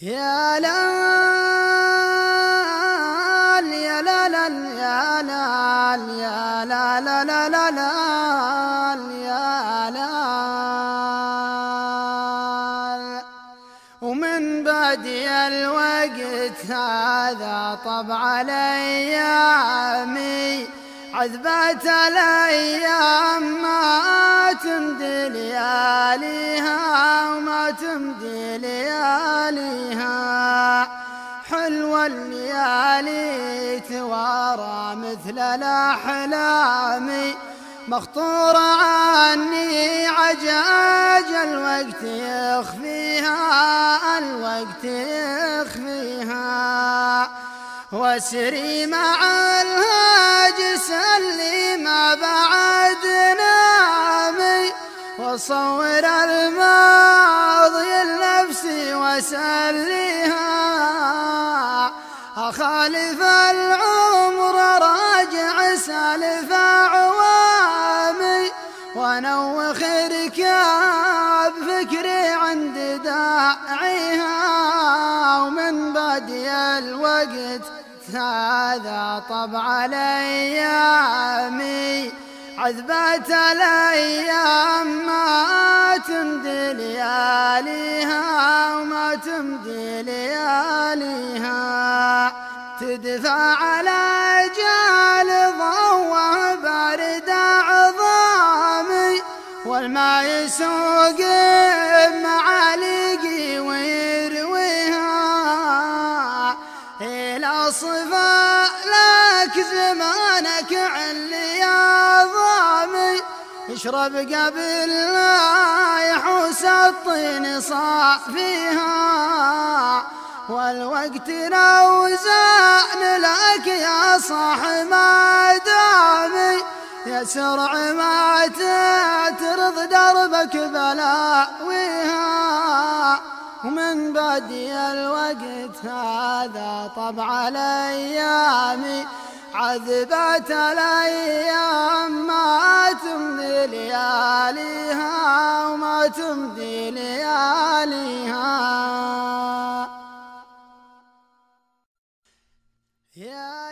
يا لال يا لا لا يا لال يا لا لا لا لا لا يا لال. ومن بدي الوقت هذا طبع الايام عذبت الايام ما تمضي لياليها وما تمضي لياليها. حلوة الليالي توارى مثل الاحلام مخطور عني عجاج الوقت يخفيها الوقت يخفيها. واسري مع الهاجس اللي ما بعد نامي وصور الماضي لنفسي واسليها. اخالف العمر راجع سالف عوامي وانوخ ركاب فكري عند داعيها. ومن بدي الوقت هذا طبع الايام عذبت الايام ما تمضي لياليها وما تمضي لياليها. تدفع على جال ضوء بارد عظامي والماء يسوق معالقي ويرويها. إلى صفا لك زمانك علي عظامي اشرب قبل لا يحوس الطين صافيها. والوقت لو زان لك يا صاح ما دامي يسرع ما ترض دربك بلاويها. ومن بدي الوقت هذا طبع الايام عذبت الايام ما تمضي لياليها وما تمضي